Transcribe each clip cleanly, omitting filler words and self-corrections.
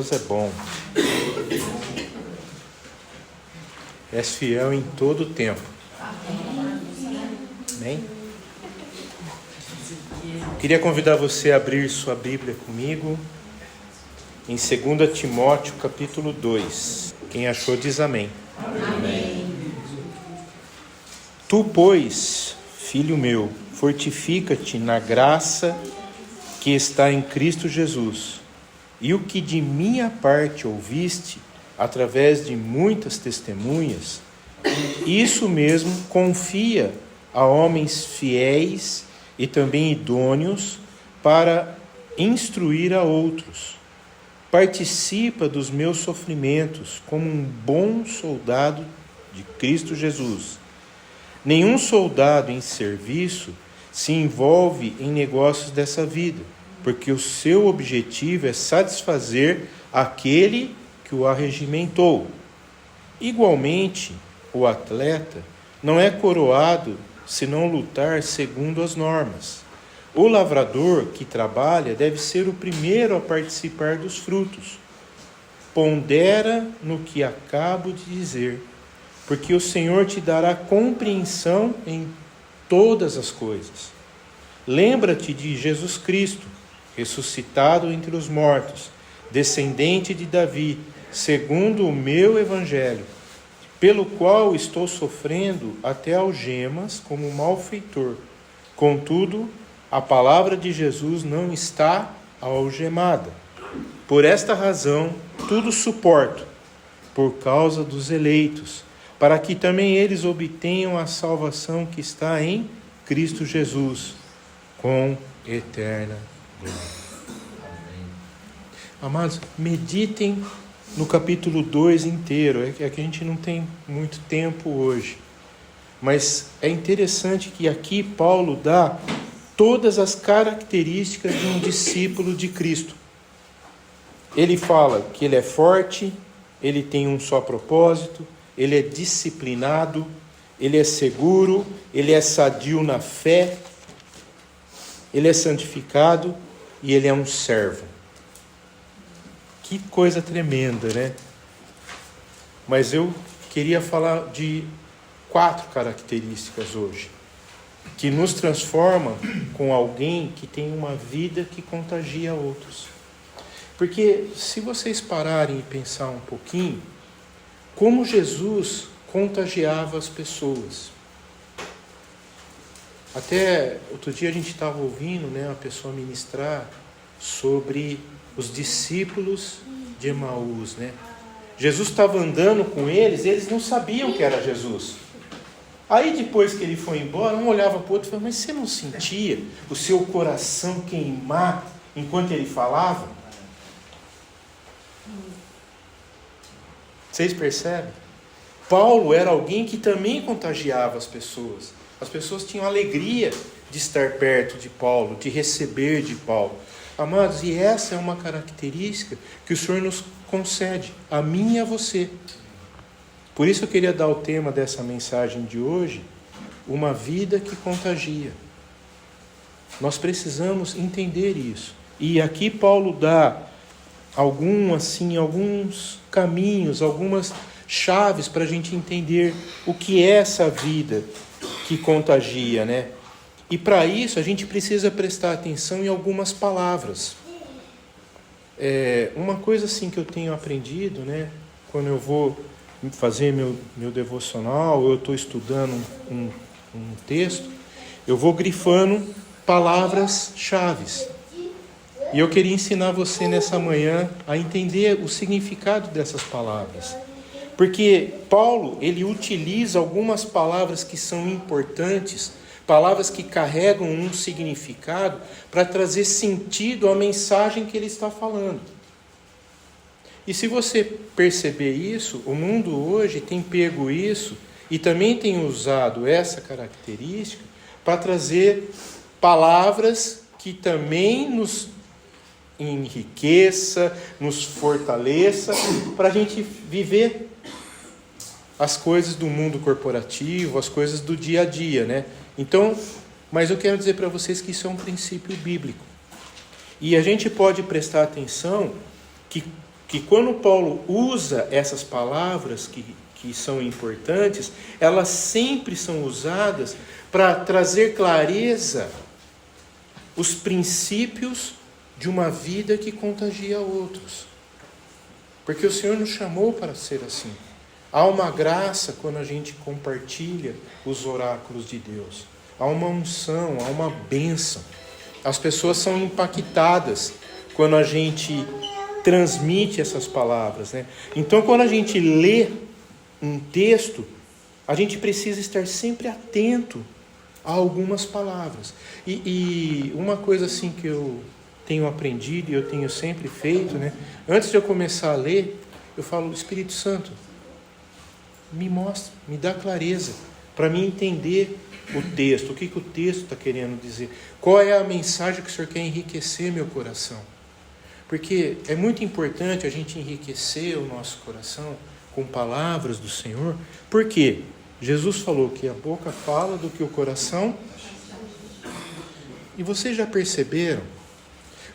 Deus é bom. És fiel em todo o tempo. Amém? Queria convidar você a abrir sua Bíblia comigo em 2 Timóteo capítulo 2. Quem achou diz amém. Amém. Tu, pois, filho meu, fortifica-te na graça que está em Cristo Jesus. E o que de minha parte ouviste, através de muitas testemunhas, isso mesmo confia a homens fiéis e também idôneos para instruir a outros. Participa dos meus sofrimentos como um bom soldado de Cristo Jesus. Nenhum soldado em serviço se envolve em negócios dessa vida, porque o seu objetivo é satisfazer aquele que o arregimentou. Igualmente, o atleta não é coroado se não lutar segundo as normas. O lavrador que trabalha deve ser o primeiro a participar dos frutos. Pondera no que acabo de dizer, porque o Senhor te dará compreensão em todas as coisas. Lembra-te de Jesus Cristo, ressuscitado entre os mortos, descendente de Davi, segundo o meu evangelho, pelo qual estou sofrendo até algemas como malfeitor. Contudo, a palavra de Jesus não está algemada. Por esta razão, tudo suporto, por causa dos eleitos, para que também eles obtenham a salvação que está em Cristo Jesus, com eterna glória. Amados, meditem no capítulo 2 inteiro. É que a gente não tem muito tempo hoje. Mas é interessante que aqui Paulo dá todas as características de um discípulo de Cristo. Ele fala que ele é forte, ele tem um só propósito, ele é disciplinado, ele é seguro, ele é sadio na fé, ele é santificado e ele é um servo. Que coisa tremenda, né? Mas eu queria falar de 4 características hoje, que nos transformam com alguém que tem uma vida que contagia outros. Porque se vocês pararem e pensar um pouquinho, como Jesus contagiava as pessoas. Até outro dia a gente estava ouvindo, né, uma pessoa ministrar sobre os discípulos de Emaús, né? Jesus estava andando com eles, e eles não sabiam que era Jesus. Aí depois que ele foi embora, um olhava para o outro e falava: mas você não sentia o seu coração queimar enquanto ele falava? Vocês percebem? Paulo era alguém que também contagiava as pessoas. As pessoas tinham alegria de estar perto de Paulo, de receber de Paulo. Amados, e essa é uma característica que o Senhor nos concede, a mim e a você. Por isso eu queria dar o tema dessa mensagem de hoje, uma vida que contagia. Nós precisamos entender isso. E aqui Paulo dá alguns caminhos, algumas chaves para a gente entender o que é essa vida que contagia, né? E para isso a gente precisa prestar atenção em algumas palavras. Uma coisa assim que eu tenho aprendido, né? Quando eu vou fazer meu devocional, eu estou estudando um texto, eu vou grifando palavras-chaves. E eu queria ensinar você nessa manhã a entender o significado dessas palavras. Porque Paulo, ele utiliza algumas palavras que são importantes, palavras que carregam um significado para trazer sentido à mensagem que ele está falando. E se você perceber isso, o mundo hoje tem pego isso e também tem usado essa característica para trazer palavras que também nos enriqueça, nos fortaleça, para a gente viver as coisas do mundo corporativo, as coisas do dia a dia, né? Então, mas eu quero dizer para vocês que isso é um princípio bíblico. E a gente pode prestar atenção que que quando Paulo usa essas palavras que são importantes, elas sempre são usadas para trazer clareza os princípios de uma vida que contagia outros. Porque o Senhor nos chamou para ser assim. Há uma graça quando a gente compartilha os oráculos de Deus. Há uma unção, há uma bênção. As pessoas são impactadas quando a gente transmite essas palavras, né? Então, quando a gente lê um texto, a gente precisa estar sempre atento a algumas palavras. E uma coisa assim que eu tenho aprendido e eu tenho sempre feito, né? Antes de eu começar a ler, eu falo: Espírito Santo, me mostra, me dá clareza, para mim entender o texto, o que o texto está querendo dizer, qual é a mensagem que o Senhor quer enriquecer meu coração. Porque é muito importante a gente enriquecer o nosso coração com palavras do Senhor. Por quê? Jesus falou que a boca fala do que o coração... E vocês já perceberam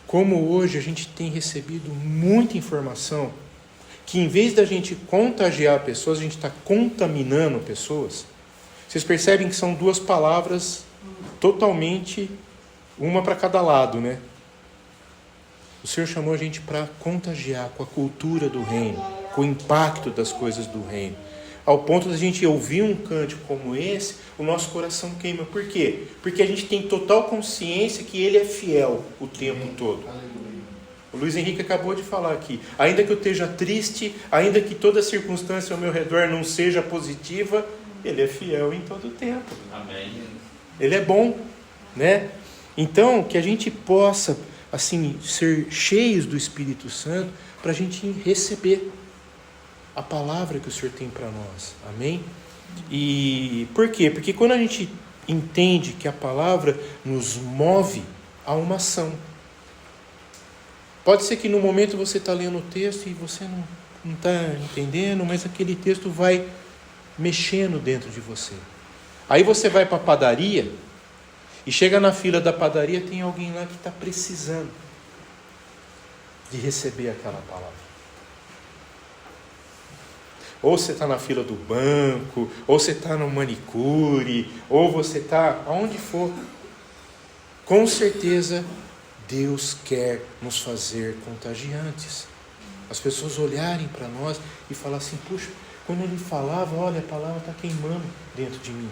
como hoje a gente tem recebido muita informação que, em vez da gente contagiar pessoas, a gente está contaminando pessoas? Vocês percebem que são duas palavras totalmente, uma para cada lado, né? O Senhor chamou a gente para contagiar com a cultura do reino, com o impacto das coisas do reino. Ao ponto de a gente ouvir um cântico como esse, o nosso coração queima. Por quê? Porque a gente tem total consciência que Ele é fiel o tempo todo. O Luiz Henrique acabou de falar aqui. Ainda que eu esteja triste, ainda que toda circunstância ao meu redor não seja positiva, Ele é fiel em todo o tempo. Amém. Ele é bom, né? Então, que a gente possa, assim, ser cheios do Espírito Santo para a gente receber a palavra que o Senhor tem para nós. Amém? E por quê? Porque quando a gente entende que a palavra nos move a uma ação. Pode ser que no momento você está lendo o texto e você não está entendendo, mas aquele texto vai mexendo dentro de você. Aí você vai para a padaria e chega na fila da padaria, tem alguém lá que está precisando de receber aquela palavra. Ou você está na fila do banco, ou você está no manicure, ou você está aonde for. Com certeza, Deus quer nos fazer contagiantes. As pessoas olharem para nós e falar assim: puxa, quando ele falava, olha, a palavra está queimando dentro de mim.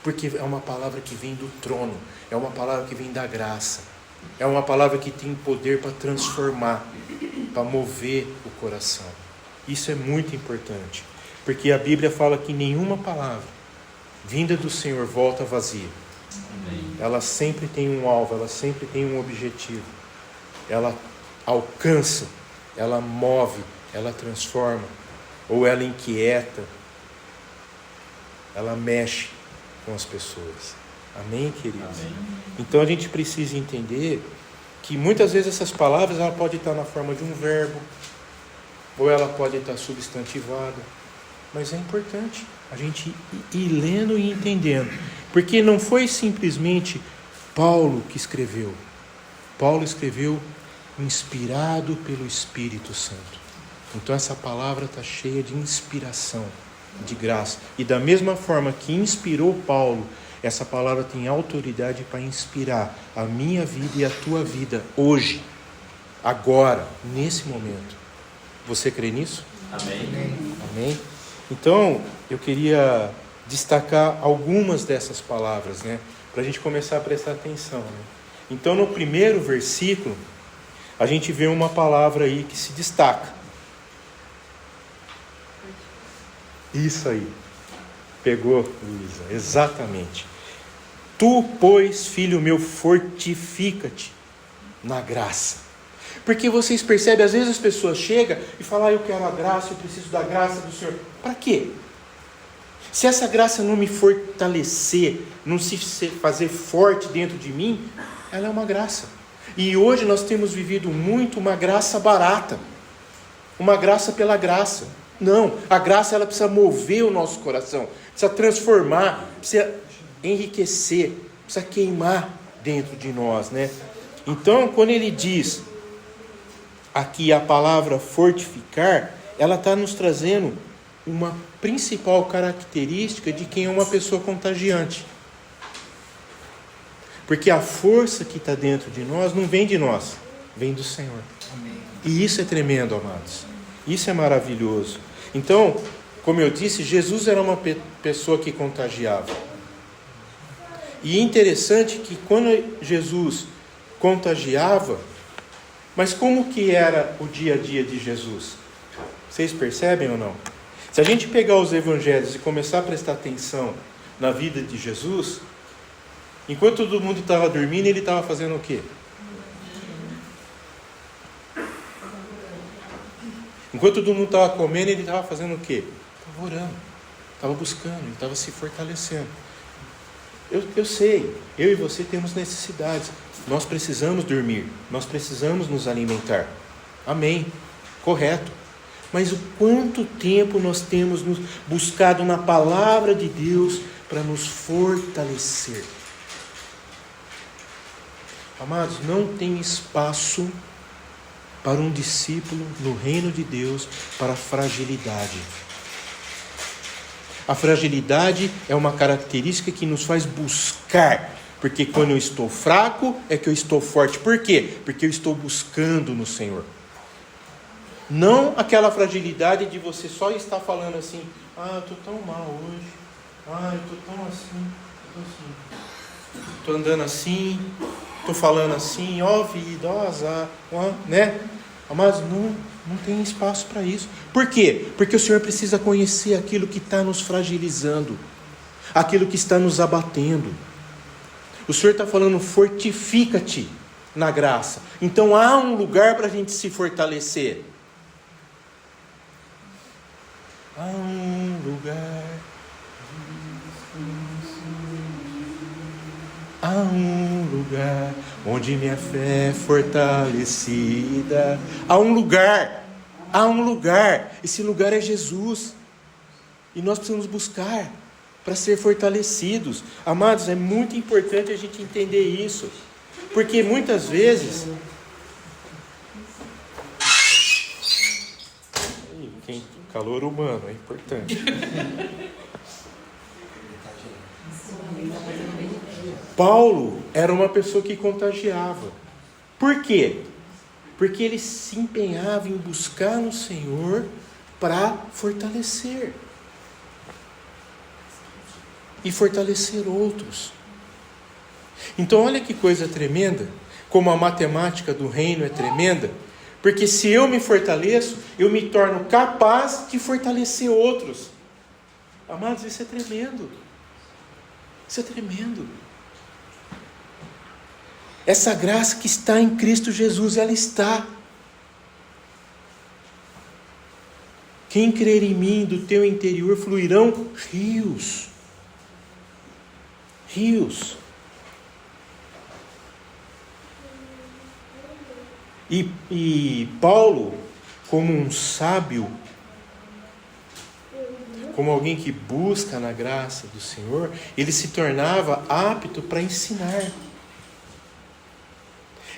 Porque é uma palavra que vem do trono, é uma palavra que vem da graça, é uma palavra que tem poder para transformar, para mover o coração. Isso é muito importante, porque a Bíblia fala que nenhuma palavra vinda do Senhor volta vazia. Amém. Ela sempre tem um alvo, ela sempre tem um objetivo. Ela alcança, ela move, ela transforma, ou ela inquieta, ela mexe com as pessoas. Amém, queridos? Amém. Então a gente precisa entender que muitas vezes essas palavras ela pode estar na forma de um verbo, ou ela pode estar substantivada, mas é importante a gente ir lendo e entendendo, porque não foi simplesmente Paulo que escreveu. Paulo escreveu inspirado pelo Espírito Santo. Então essa palavra está cheia de inspiração, de graça. E da mesma forma que inspirou Paulo, essa palavra tem autoridade para inspirar a minha vida e a tua vida hoje, agora, nesse momento. Você crê nisso? Amém. Amém? Então, eu queria destacar algumas dessas palavras, né? Para a gente começar a prestar atenção, né? Então, no primeiro versículo, a gente vê uma palavra aí que se destaca. Isso aí. Pegou, Luísa? Exatamente. Tu, pois, filho meu, fortifica-te na graça. Porque vocês percebem, às vezes as pessoas chegam e falam: eu quero a graça, eu preciso da graça do Senhor. Para quê? Se essa graça não me fortalecer, não se fazer forte dentro de mim, ela é uma graça. E hoje nós temos vivido muito uma graça barata, uma graça pela graça. Não, a graça ela precisa mover o nosso coração, precisa transformar, precisa enriquecer, precisa queimar dentro de nós, né? Então, quando ele diz: aqui a palavra fortificar, ela está nos trazendo uma principal característica de quem é uma pessoa contagiante. Porque a força que está dentro de nós não vem de nós, vem do Senhor. Amém. E isso é tremendo, amados. Isso é maravilhoso. Então, como eu disse, Jesus era uma pessoa que contagiava. E é interessante que quando Jesus contagiava, mas como que era o dia a dia de Jesus? Vocês percebem ou não? Se a gente pegar os evangelhos e começar a prestar atenção na vida de Jesus, enquanto todo mundo estava dormindo, ele estava fazendo o quê? Enquanto todo mundo estava comendo, ele estava fazendo o quê? Estava orando, estava buscando, ele estava se fortalecendo. Eu sei, eu e você temos necessidades. Nós precisamos dormir, nós precisamos nos alimentar. Amém, correto. Mas o quanto tempo nós temos nos buscado na palavra de Deus para nos fortalecer? Amados, não tem espaço para um discípulo no reino de Deus para fragilidade. A fragilidade é uma característica que nos faz buscar, porque quando eu estou fraco é que eu estou forte. Por quê? Porque eu estou buscando no Senhor. Não aquela fragilidade de você só estar falando assim, eu estou tão mal hoje, eu estou tão assim, estou andando assim, estou falando assim, ó vida, ó azar, né? Mas não tem espaço para isso. Por quê? Porque o Senhor precisa conhecer aquilo que está nos fragilizando, aquilo que está nos abatendo. O Senhor está falando, fortifica-te na graça. Então há um lugar para a gente se fortalecer. Há um lugar. Há um lugar onde minha fé é fortalecida. Há um lugar. Esse lugar é Jesus. E nós precisamos buscar para ser fortalecidos. Amados, é muito importante a gente entender isso. Porque muitas vezes... Calor humano, é importante. Paulo era uma pessoa que contagiava. Por quê? Porque ele se empenhava em buscar no Senhor para fortalecer. E fortalecer outros. Então olha que coisa tremenda, como a matemática do reino é tremenda, porque se eu me fortaleço, eu me torno capaz de fortalecer outros. Amados, isso é tremendo. Isso é tremendo. Essa graça que está em Cristo Jesus, ela está. Quem crer em mim, do teu interior fluirão rios. Rios. E Paulo, como um sábio, como alguém que busca na graça do Senhor, ele se tornava apto para ensinar.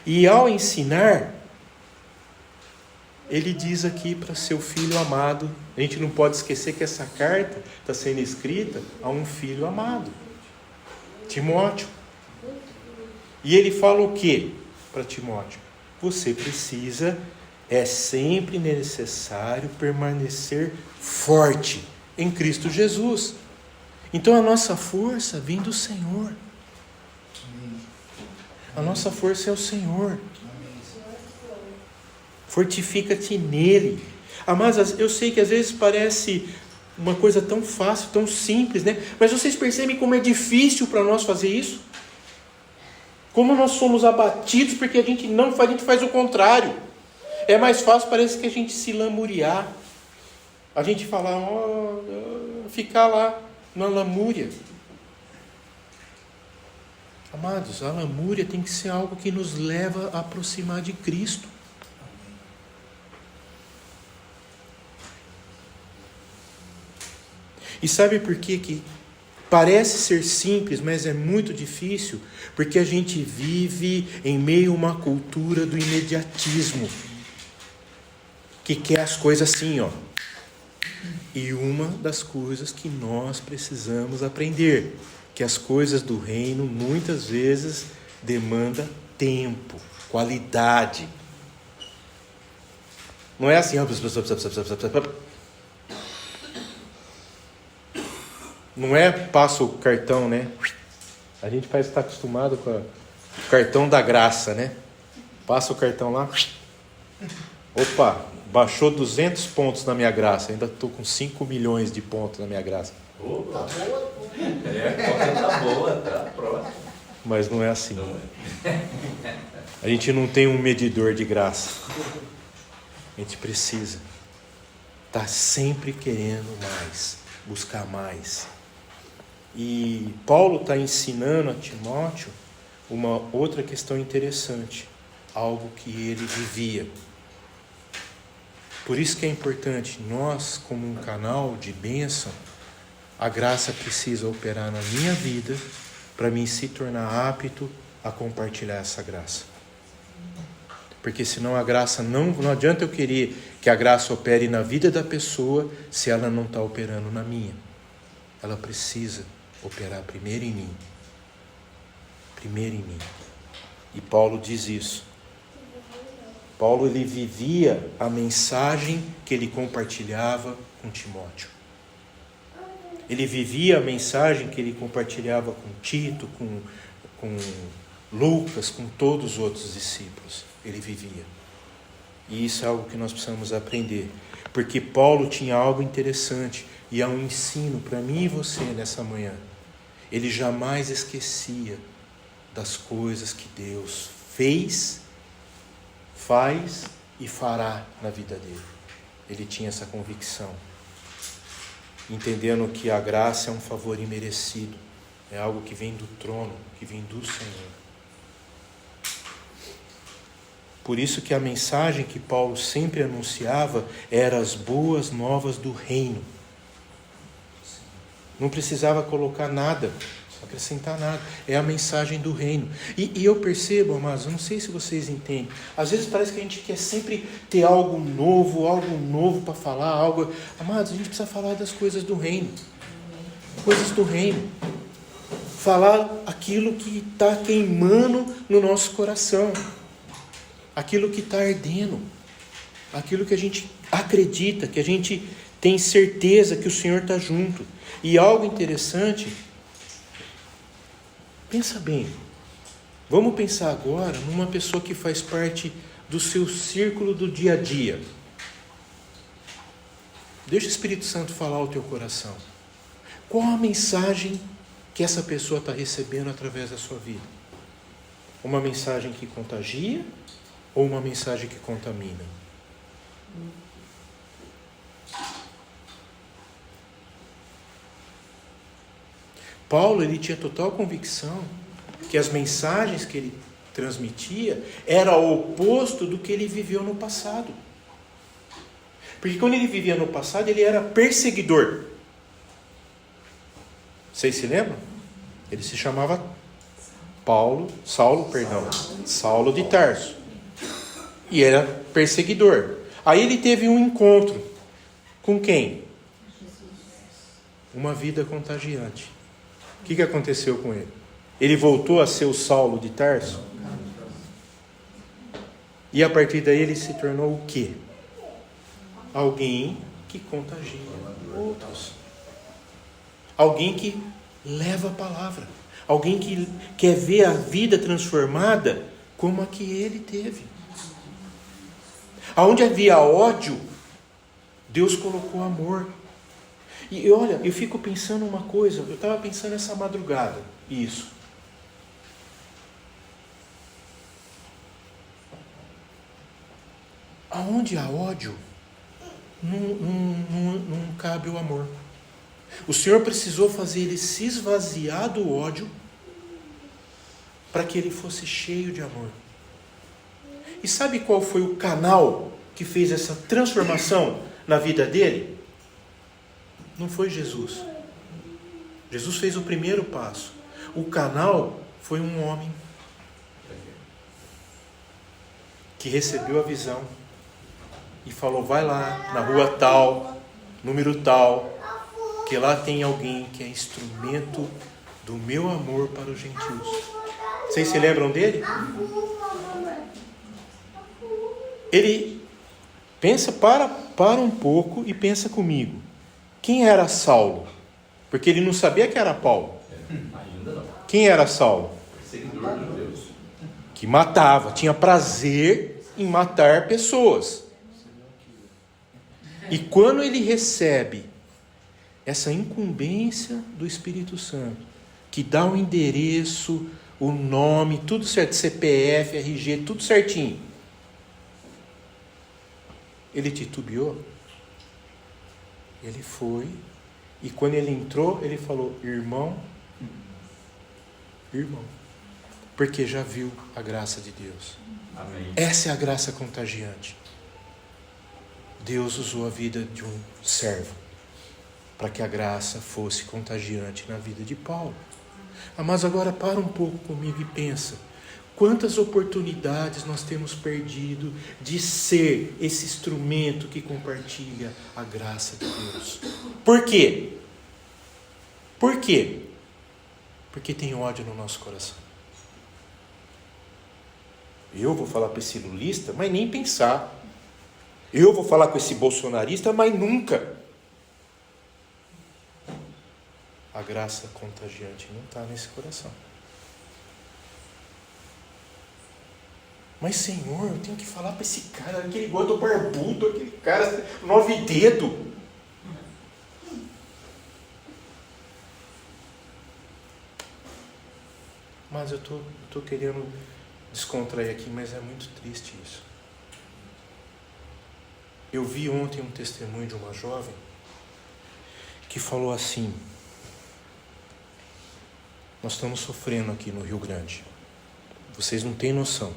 E ao ensinar, ele diz aqui para seu filho amado, a gente não pode esquecer que essa carta está sendo escrita a um filho amado, Timóteo. E ele fala o que para Timóteo? Você precisa, é sempre necessário permanecer forte em Cristo Jesus. Então a nossa força vem do Senhor. A nossa força é o Senhor. Fortifica-te nele. Amados, eu sei que às vezes parece uma coisa tão fácil, tão simples, né? Mas vocês percebem como é difícil para nós fazer isso? Como nós somos abatidos porque a gente não faz, a gente faz o contrário. É mais fácil, parece que a gente se lamuriar. A gente falar, ficar lá na lamúria. Amados, a lamúria tem que ser algo que nos leva a aproximar de Cristo. E sabe por que parece ser simples, mas é muito difícil? Porque a gente vive em meio a uma cultura do imediatismo. que quer as coisas assim, ó. E uma das coisas que nós precisamos aprender, que as coisas do reino muitas vezes demandam tempo, qualidade. Não é assim, não é passa o cartão, né? A gente parece estar acostumado com o cartão da graça, né? Passa o cartão lá. Opa, baixou 200 pontos na minha graça. Ainda estou com 5 milhões de pontos na minha graça. Opa, tá boa, tá próximo. Mas não é assim. A gente não tem um medidor de graça. A gente precisa estar sempre querendo mais, buscar mais. E Paulo está ensinando a Timóteo uma outra questão interessante, algo que ele vivia. Por isso que é importante, nós como um canal de bênção, a graça precisa operar na minha vida para mim se tornar apto a compartilhar essa graça. Porque senão a graça não adianta eu querer que a graça opere na vida da pessoa se ela não está operando na minha. Ela precisa operar primeiro em mim. Primeiro em mim. E Paulo diz isso. Paulo, ele vivia a mensagem que ele compartilhava com Timóteo. Ele vivia a mensagem que ele compartilhava com Tito, com Lucas, com todos os outros discípulos. Ele vivia. E isso é algo que nós precisamos aprender. Porque Paulo tinha algo interessante. E é um ensino para mim e você nessa manhã. Ele jamais esquecia das coisas que Deus fez, faz e fará na vida dele. Ele tinha essa convicção. Entendendo que a graça é um favor imerecido. É algo que vem do trono, que vem do Senhor. Por isso que a mensagem que Paulo sempre anunciava era as boas novas do reino. Não precisava colocar nada, acrescentar nada. É a mensagem do reino. E eu percebo, amados, eu não sei se vocês entendem. Às vezes parece que a gente quer sempre ter algo novo para falar, algo. Amados, a gente precisa falar das coisas do reino. Coisas do reino. Falar aquilo que está queimando no nosso coração. Aquilo que está ardendo. Aquilo que a gente acredita, que a gente tem certeza que o Senhor está junto. E algo interessante, pensa bem, vamos pensar agora numa pessoa que faz parte do seu círculo do dia a dia. Deixa o Espírito Santo falar ao teu coração. Qual a mensagem que essa pessoa está recebendo através da sua vida? Uma mensagem que contagia ou uma mensagem que contamina? Paulo, ele tinha total convicção que as mensagens que ele transmitia era o oposto do que ele viveu no passado. Porque quando ele vivia no passado, ele era perseguidor. Vocês se lembram? Ele se chamava Saulo de Tarso. E era perseguidor. Aí ele teve um encontro com quem? Uma vida contagiante. O que aconteceu com ele? Ele voltou a ser o Saulo de Tarso? E a partir daí ele se tornou o quê? Alguém que contagia outros. Alguém que leva a palavra. Alguém que quer ver a vida transformada como a que ele teve. Aonde havia ódio, Deus colocou amor. E olha, eu fico pensando uma coisa, eu estava pensando essa madrugada, isso. Aonde há ódio, não cabe o amor. O Senhor precisou fazer ele se esvaziar do ódio para que ele fosse cheio de amor. E sabe qual foi o canal que fez essa transformação na vida dele? Não foi Jesus. Jesus fez o primeiro passo. O canal foi um homem que recebeu a visão e falou: vai lá na rua tal, número tal, que lá tem alguém que é instrumento do meu amor para os gentios. Vocês se lembram dele? Ele pensa, para um pouco e pensa comigo. Quem era Saulo? Porque ele não sabia que era Paulo. Ainda não. Quem era Saulo? Seguidor de Deus. Que matava, tinha prazer em matar pessoas. E quando ele recebe essa incumbência do Espírito Santo, que dá o endereço, o nome, tudo certo, CPF, RG, tudo certinho, ele titubeou. Ele foi, e quando ele entrou, ele falou: irmão, porque já viu a graça de Deus. Amém. Essa é a graça contagiante. Deus usou a vida de um servo para que a graça fosse contagiante na vida de Paulo. Mas agora para um pouco comigo e pensa: quantas oportunidades nós temos perdido de ser esse instrumento que compartilha a graça de Deus. Por quê? Por quê? Porque tem ódio no nosso coração. Eu vou falar para esse lulista, mas nem pensar. Eu vou falar com esse bolsonarista, mas nunca. A graça contagiante não está nesse coração. Mas, Senhor, eu tenho que falar para esse cara, aquele gordo barbudo, aquele cara 9 dedos. Mas eu tô querendo descontrair aqui, mas é muito triste isso. Eu vi ontem um testemunho de uma jovem que falou assim: nós estamos sofrendo aqui no Rio Grande. Vocês não têm noção.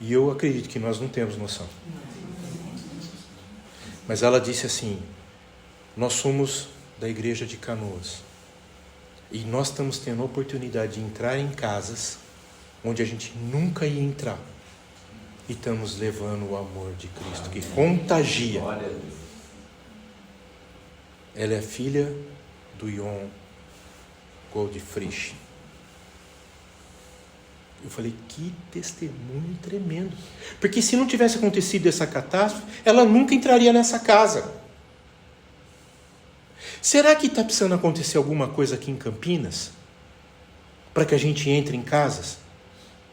E eu acredito que nós não temos noção. Mas ela disse assim: nós somos da igreja de Canoas. E nós estamos tendo a oportunidade de entrar em casas onde a gente nunca ia entrar. E estamos levando o amor de Cristo, que contagia. Glória a Deus. Ela é filha do Ion Goldfrisch. Eu falei: que testemunho tremendo. Porque se não tivesse acontecido essa catástrofe, ela nunca entraria nessa casa. Será que está precisando acontecer alguma coisa aqui em Campinas? Para que a gente entre em casas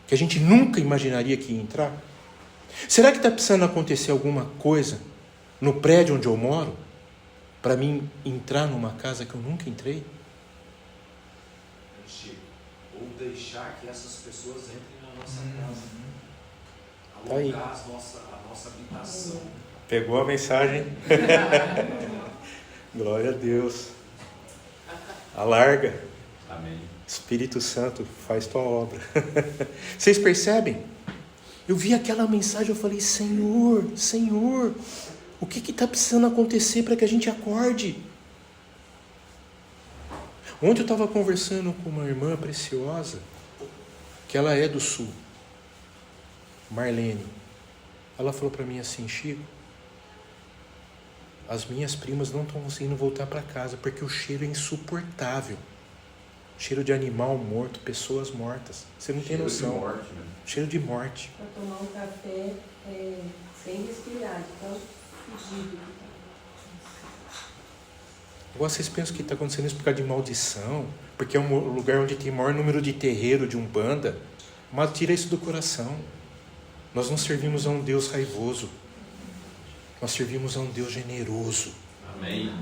que a gente nunca imaginaria que ia entrar? Será que está precisando acontecer alguma coisa no prédio onde eu moro para mim entrar numa casa que eu nunca entrei? Ou deixar que essas pessoas entrem na nossa casa. Tá aí. Alugar a nossa habitação. Pegou a mensagem? Glória a Deus. Alarga. Amém. Espírito Santo, faz tua obra. Vocês percebem? Eu vi aquela mensagem, eu falei: Senhor, o que está precisando acontecer para que a gente acorde? Ontem eu estava conversando com uma irmã preciosa, que ela é do Sul, Marlene. Ela falou para mim assim: Chico, as minhas primas não estão conseguindo voltar para casa porque o cheiro é insuportável. Cheiro de animal morto, pessoas mortas. Você não tem noção. Cheiro de morte, né? Cheiro de morte. Para tomar um café sem respirar, de tão fugido. Agora vocês pensam que está acontecendo isso por causa de maldição? Porque é um lugar onde tem maior número de terreiro, de umbanda. Mas tira isso do coração. Nós não servimos a um Deus raivoso. Nós servimos a um Deus generoso. Amém.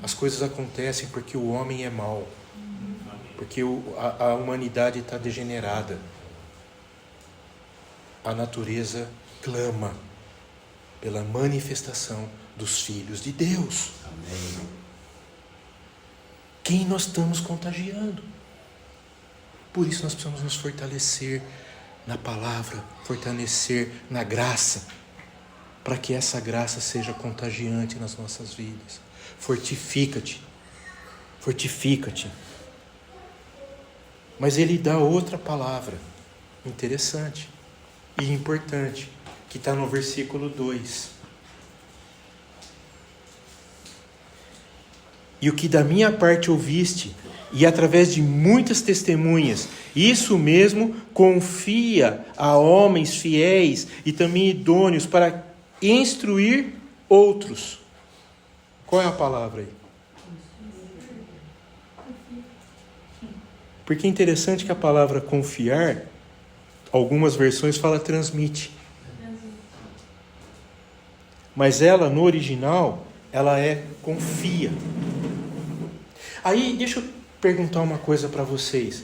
As coisas acontecem porque o homem é mau. Porque a humanidade está degenerada. A natureza clama pela manifestação dos filhos de Deus. Amém. Quem nós estamos contagiando? Por isso nós precisamos nos fortalecer na palavra, fortalecer na graça, para que essa graça seja contagiante nas nossas vidas. Fortifica-te. Fortifica-te. Mas ele dá outra palavra interessante. e importante, que está no versículo 2. E o que da minha parte ouviste, e através de muitas testemunhas, isso mesmo confia a homens fiéis e também idôneos para instruir outros. Qual é a palavra aí? Porque é interessante que a palavra confiar, algumas versões fala transmite. Mas ela, no original, ela é confia. Aí, deixa eu perguntar uma coisa para vocês.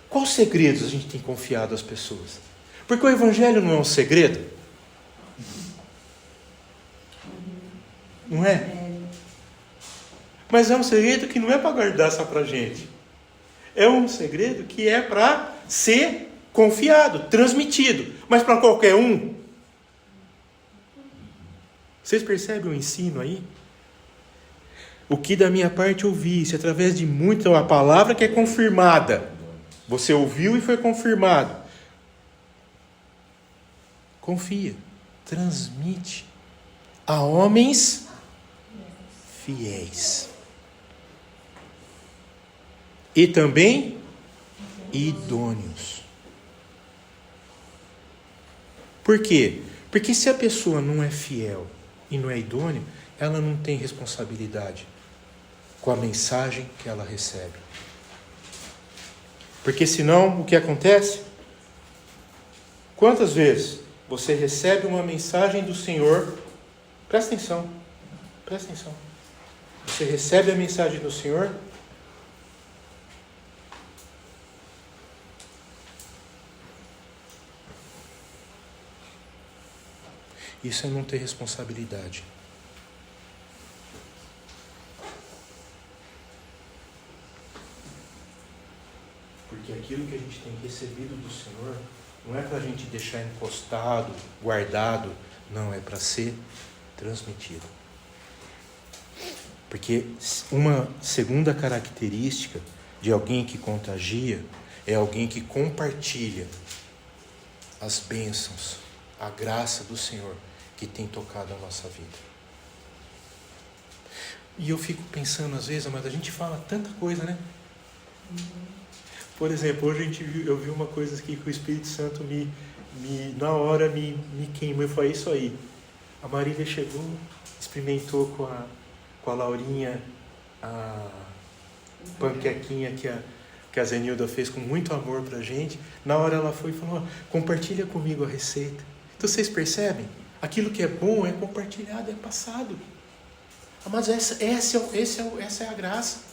Quais segredos a gente tem confiado às pessoas? Porque o Evangelho não é um segredo? Não é? Mas é um segredo que não é para guardar só para a gente. É um segredo que é para ser confiado, transmitido. Mas para qualquer um. Vocês percebem o ensino aí? O que da minha parte ouvisse, através de muito, a palavra que é confirmada. Você ouviu e foi confirmado. Confia, transmite a homens fiéis. E também idôneos. Por quê? Porque se a pessoa não é fiel e não é idônea, ela não tem responsabilidade com a mensagem que ela recebe. Porque senão, o que acontece? Quantas vezes você recebe uma mensagem do Senhor? Presta atenção, presta atenção. Você recebe a mensagem do Senhor? Isso é não ter responsabilidade. Porque aquilo que a gente tem recebido do Senhor não é para a gente deixar encostado, guardado. Não, é para ser transmitido. Porque uma segunda característica de alguém que contagia é alguém que compartilha as bênçãos, a graça do Senhor que tem tocado a nossa vida. E eu fico pensando às vezes, mas a gente fala tanta coisa, né? Por exemplo, hoje eu vi uma coisa aqui que o Espírito Santo na hora me queimou. Eu falei, isso aí. A Marília chegou, experimentou com a Laurinha a panquequinha que a Zenilda fez com muito amor pra gente. Na hora ela foi e falou, compartilha comigo a receita. Então vocês percebem? Aquilo que é bom é compartilhado, é passado. Mas essa é a graça.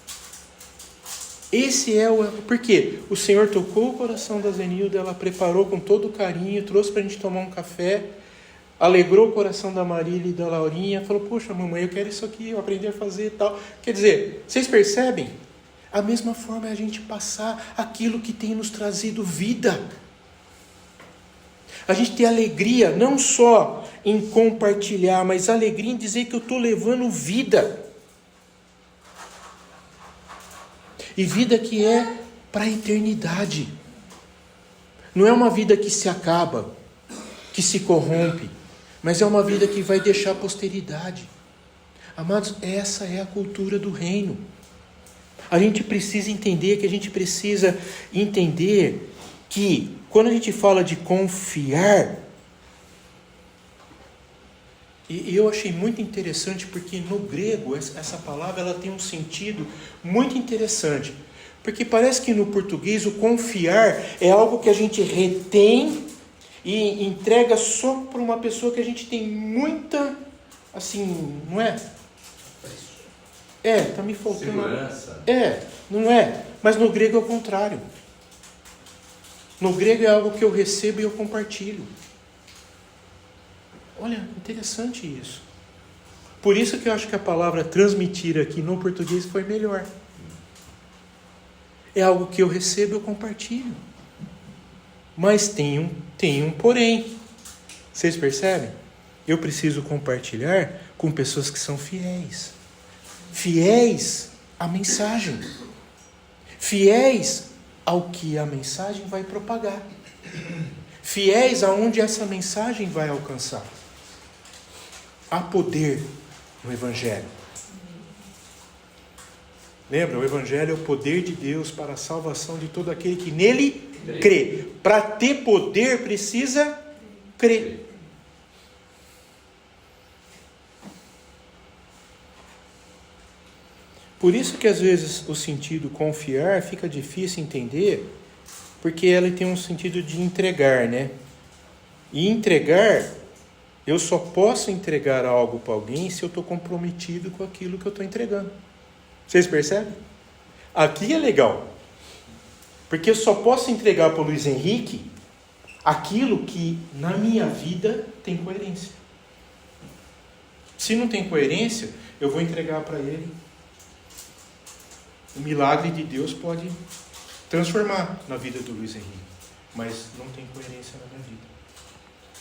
Por quê? O Senhor tocou o coração da Zenilda, ela preparou com todo carinho, trouxe para a gente tomar um café, alegrou o coração da Marília e da Laurinha, falou, poxa mamãe, eu quero isso aqui, eu aprendi a fazer e tal. Quer dizer, vocês percebem? A mesma forma é a gente passar aquilo que tem nos trazido vida. A gente tem alegria não só em compartilhar, mas alegria em dizer que eu estou levando vida. E vida que é para a eternidade. Não é uma vida que se acaba, que se corrompe, mas é uma vida que vai deixar posteridade. Amados, essa é a cultura do reino. A gente precisa entender que quando a gente fala de confiar, e eu achei muito interessante porque no grego essa palavra ela tem um sentido muito interessante. Porque parece que no português o confiar é algo que a gente retém e entrega só para uma pessoa que a gente tem muita, assim, não é? Tá me faltando. Segurança. Não é? Mas no grego é o contrário. No grego é algo que eu recebo e eu compartilho. Olha, interessante isso. Por isso que eu acho que a palavra transmitir aqui no português foi melhor. É algo que eu recebo e eu compartilho. Mas tem um porém. Vocês percebem? Eu preciso compartilhar com pessoas que são fiéis. Fiéis à mensagem. Fiéis ao que a mensagem vai propagar. fiéis aonde essa mensagem vai alcançar. Há poder no Evangelho. Lembra, o Evangelho é o poder de Deus para a salvação de todo aquele que nele crê. Para ter poder, precisa crer. Por isso que às vezes o sentido confiar fica difícil entender, porque ela tem um sentido de entregar, né? E entregar, eu só posso entregar algo para alguém se eu estou comprometido com aquilo que eu estou entregando. Vocês percebem? Aqui é legal, porque eu só posso entregar para o Luiz Henrique aquilo que na minha vida tem coerência. Se não tem coerência, eu vou entregar para ele. O milagre de Deus pode transformar na vida do Luiz Henrique, mas não tem coerência na minha vida.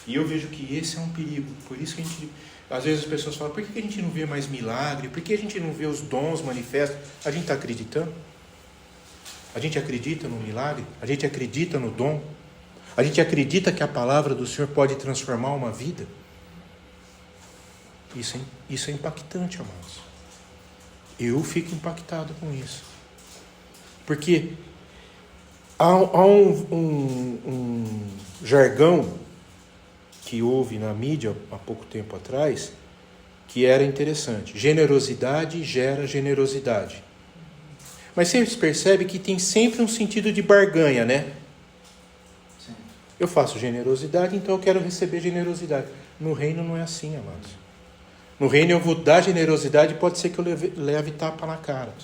E eu vejo que esse é um perigo. Por isso que a gente, às vezes as pessoas falam, por que a gente não vê mais milagre? Por que a gente não vê os dons manifestos? A gente está acreditando? A gente acredita no milagre? A gente acredita no dom? A gente acredita que a palavra do Senhor pode transformar uma vida? Isso é impactante, amados. Eu fico impactado com isso. Porque há um jargão que houve na mídia há pouco tempo atrás, que era interessante. Generosidade gera generosidade. Mas vocês percebem que tem sempre um sentido de barganha, né? Sim. Eu faço generosidade, então eu quero receber generosidade. No reino não é assim, amados. No reino eu vou dar generosidade, pode ser que eu leve tapa na cara.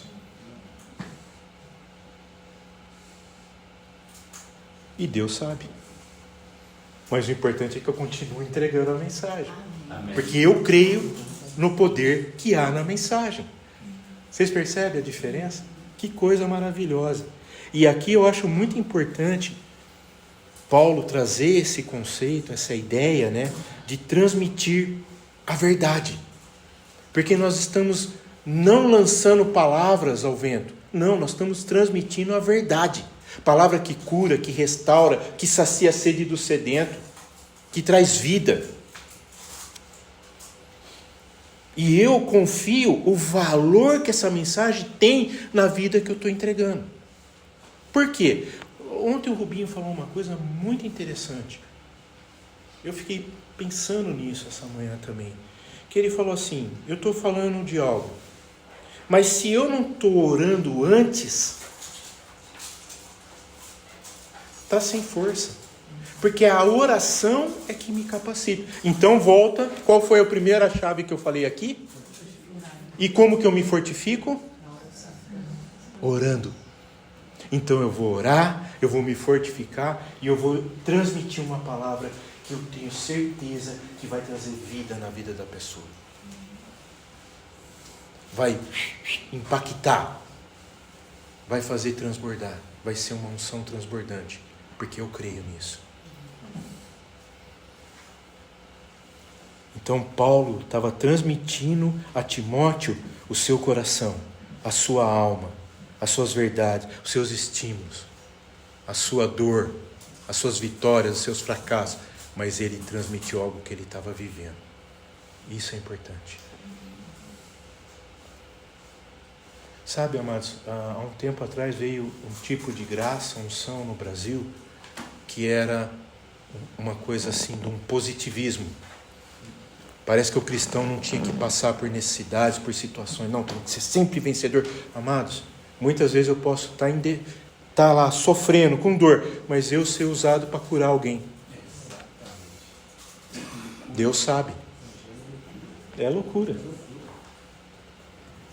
E Deus sabe. Mas o importante é que eu continue entregando a mensagem. Amém. Porque eu creio no poder que há na mensagem. Vocês percebem a diferença? Que coisa maravilhosa. E aqui eu acho muito importante Paulo trazer esse conceito, essa ideia, né, de transmitir a verdade. Porque nós estamos não lançando palavras ao vento. Não, nós estamos transmitindo a verdade. Palavra que cura, que restaura, que sacia a sede do sedento, que traz vida. E eu confio o valor que essa mensagem tem na vida que eu estou entregando. Por quê? Ontem o Rubinho falou uma coisa muito interessante. Eu fiquei pensando nisso essa manhã também. Que ele falou assim, eu estou falando de algo, mas se eu não estou orando antes, está sem força. Porque a oração é que me capacita. Então volta, qual foi a primeira chave que eu falei aqui? E como que eu me fortifico? Orando. Então eu vou orar, eu vou me fortificar e eu vou transmitir uma palavra que eu tenho certeza que vai trazer vida na vida da pessoa. Vai impactar. Vai fazer transbordar. Vai ser uma unção transbordante. Porque eu creio nisso. Então Paulo estava transmitindo a Timóteo o seu coração, a sua alma, as suas verdades, os seus estímulos, a sua dor, as suas vitórias, os seus fracassos. Mas ele transmitiu algo que ele estava vivendo. Isso é importante. Sabe, amados, há um tempo atrás veio um tipo de graça, unção no Brasil, que era uma coisa assim, de um positivismo. Parece que o cristão não tinha que passar por necessidades, por situações. Não, tem que ser sempre vencedor. Amados, muitas vezes eu posso estar lá sofrendo, com dor, mas eu ser usado para curar alguém. Deus sabe. É loucura.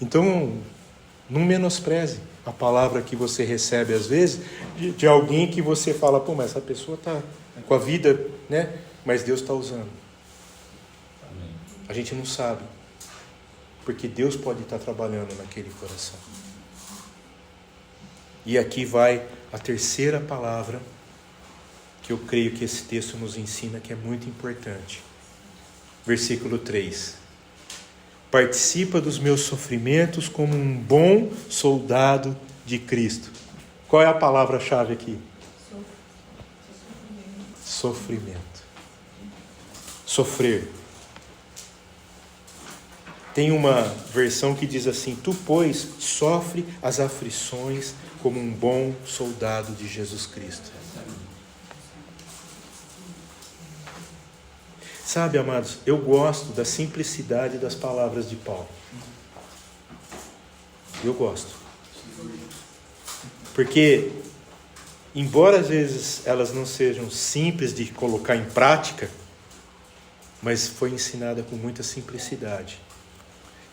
Então, não menospreze a palavra que você recebe às vezes de alguém que você fala, pô, mas essa pessoa está com a vida, né? Mas Deus está usando. Amém. A gente não sabe. Porque Deus pode estar trabalhando naquele coração. E aqui vai a terceira palavra que eu creio que esse texto nos ensina, que é muito importante. Versículo 3. Participa dos meus sofrimentos como um bom soldado de Cristo. Qual é a palavra-chave aqui? sofrimento. Sofrer. Tem uma versão que diz assim: tu, pois, sofre as aflições como um bom soldado de Jesus Cristo. Sabe, amados, eu gosto da simplicidade das palavras de Paulo. Eu gosto. Porque, embora às vezes elas não sejam simples de colocar em prática, mas foi ensinada com muita simplicidade.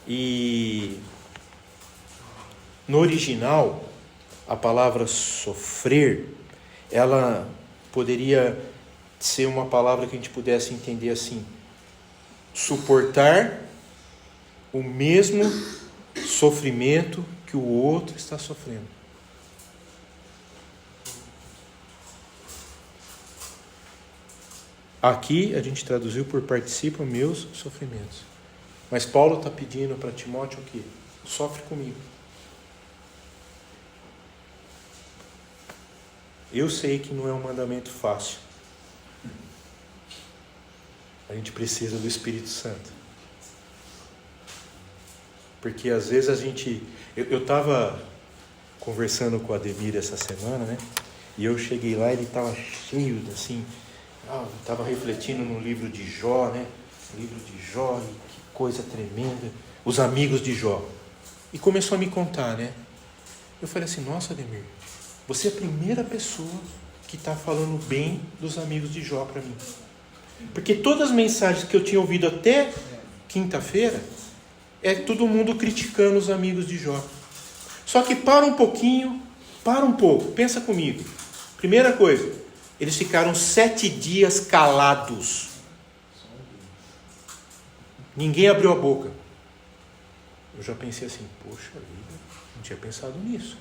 E no original, a palavra sofrer, ela poderia ser uma palavra que a gente pudesse entender assim: suportar o mesmo sofrimento que o outro está sofrendo. Aqui a gente traduziu por participa meus sofrimentos. Mas Paulo está pedindo para Timóteo o quê? Sofre comigo. Eu sei que não é um mandamento fácil. A gente precisa do Espírito Santo. Porque às vezes a gente... Eu estava conversando com o Ademir essa semana, né? E eu cheguei lá e ele estava cheio, assim... estava refletindo no livro de Jó, né? O livro de Jó, e que coisa tremenda. Os amigos de Jó. E começou a me contar, né? Eu falei assim: nossa, Ademir, você é a primeira pessoa que está falando bem dos amigos de Jó para mim. Porque todas as mensagens que eu tinha ouvido até quinta-feira, é todo mundo criticando os amigos de Jó. Só que para um pouco, pensa comigo. Primeira coisa, eles ficaram 7 dias calados. Ninguém abriu a boca. Eu já pensei assim: poxa vida, não tinha pensado nisso.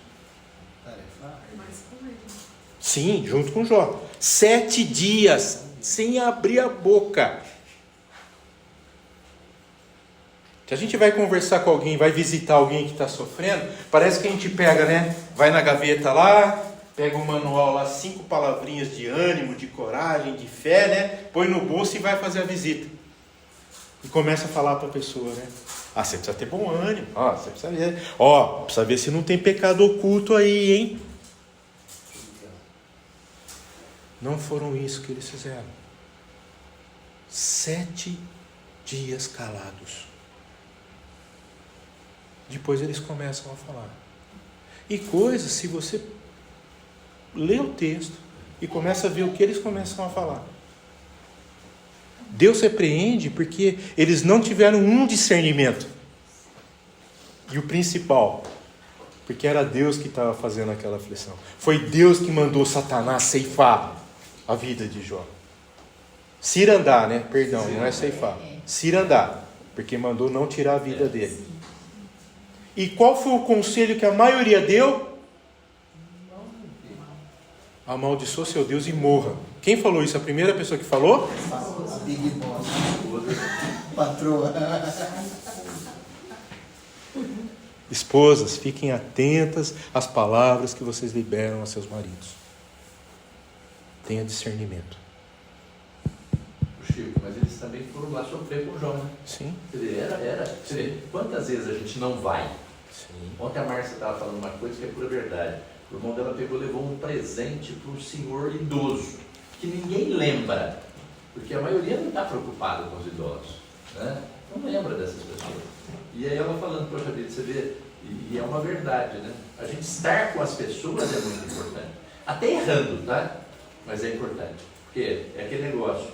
Sim, junto com Jó. 7 dias sem abrir a boca. Se a gente vai conversar com alguém, vai visitar alguém que está sofrendo, parece que a gente pega, né? Vai na gaveta lá, pega um manual lá, 5 palavrinhas de ânimo, de coragem, de fé, né? Põe no bolso e vai fazer a visita. E começa a falar para a pessoa, né? Você precisa ter bom ânimo. Você precisa ver. Precisa ver se não tem pecado oculto aí, hein? Não foram isso que eles fizeram. 7 dias calados. Depois eles começam a falar. E coisas, se você lê o texto e começa a ver o que eles começam a falar. Deus repreende porque eles não tiveram um discernimento. E o principal, porque era Deus que estava fazendo aquela aflição. Foi Deus que mandou Satanás ceifar a vida de Jó. Cirandar, né? Perdão, não é ceifar. Cirandar, porque mandou não tirar a vida dele. E qual foi o conselho que a maioria deu? Amaldiçoa seu Deus e morra. Quem falou isso? A primeira pessoa que falou? A Big Boss. Patroa. Esposas, fiquem atentas às palavras que vocês liberam a seus maridos. Tenha discernimento. Chico, mas eles também foram lá sofrer com o Jó, né? Sim. Quer dizer, quer dizer, quantas vezes a gente não vai? Sim. Ontem a Márcia estava falando uma coisa que é pura verdade. O irmão dela pegou e levou um presente para um senhor idoso, que ninguém lembra, porque a maioria não está preocupada com os idosos, né? Não lembra dessas pessoas. E aí ela falando, poxa vida, você vê, e é uma verdade, né? A gente estar com as pessoas é muito importante. Até errando, tá? Mas é importante. Porque é aquele negócio.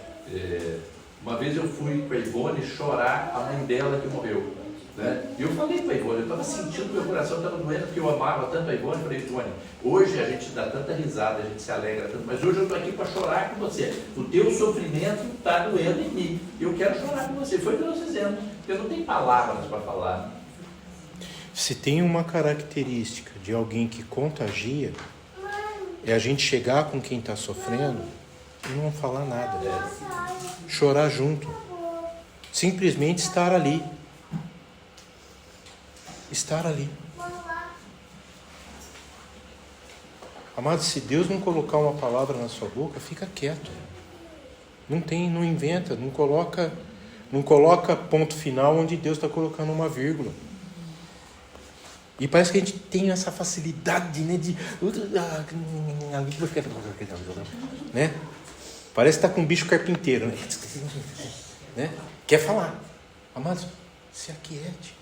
Uma vez eu fui para a Ivone chorar a mãe dela que morreu, né? E eu falei para a Ivone, eu estava sentindo, meu coração estava doendo, porque eu amava tanto a Ivone. Eu falei: Ivone, hoje a gente dá tanta risada, a gente se alegra tanto, mas hoje eu estou aqui para chorar com você. O teu sofrimento está doendo em mim. Eu quero chorar com você. Foi o que nós fizemos. Eu não tenho palavras para falar. Se tem uma característica de alguém que contagia, é a gente chegar com quem está sofrendo e não falar nada. Chorar junto. Simplesmente estar ali. Estar ali. Amado, se Deus não colocar uma palavra na sua boca, fica quieto. Não tem, não inventa, não coloca ponto final onde Deus está colocando uma vírgula. E parece que a gente tem essa facilidade, né, né? Parece que está com um bicho carpinteiro, né? Quer falar. Amados, se aquiete.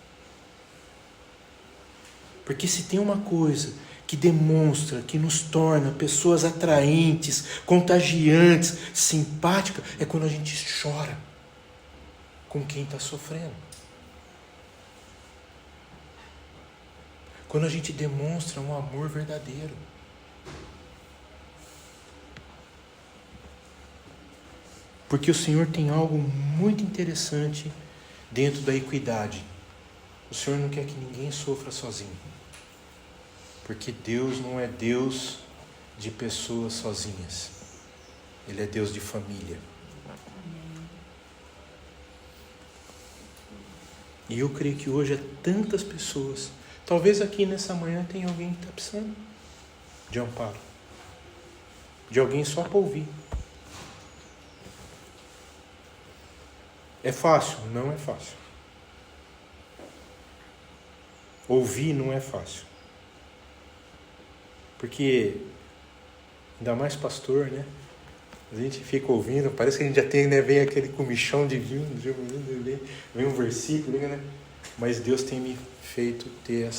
Porque se tem uma coisa que demonstra, que nos torna pessoas atraentes, contagiantes, simpáticas, é quando a gente chora com quem está sofrendo. Quando a gente demonstra um amor verdadeiro. Porque o Senhor tem algo muito interessante dentro da equidade. O Senhor não quer que ninguém sofra sozinho. Porque Deus não é Deus de pessoas sozinhas. Ele é Deus de família. E eu creio que hoje há tantas pessoas. Talvez aqui nessa manhã tenha alguém que está precisando de amparo. De alguém só para ouvir. É fácil? Não é fácil. Ouvir não é fácil. Porque, ainda mais pastor, né? A gente fica ouvindo, parece que a gente já tem, né? Vem aquele comichão de vinho, vem um versículo, né? Mas Deus tem me feito ter